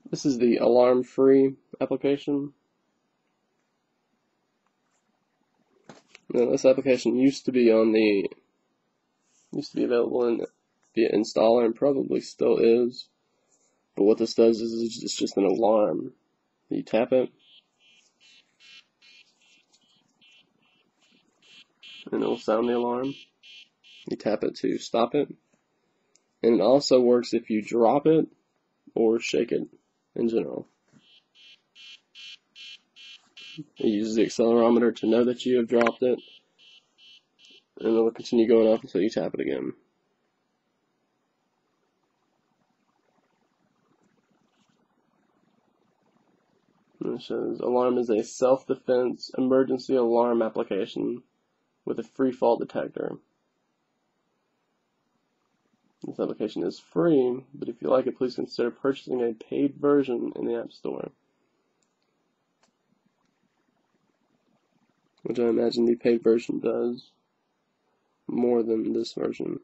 This is the alarm-free application. Now, this application used to be available in via installer and probably still is. But what this does is it's just an alarm. You tap it, and it will sound the alarm. You tap it to stop it. And it also works if you drop it or shake it in general. It uses the accelerometer to know that you have dropped it, and it will continue going up until you tap it again. And it says, alarm is a self-defense emergency alarm application with a free fault detector. This application is free, but if you like it, please consider purchasing a paid version in the App Store. Which I imagine the paid version does more than this version.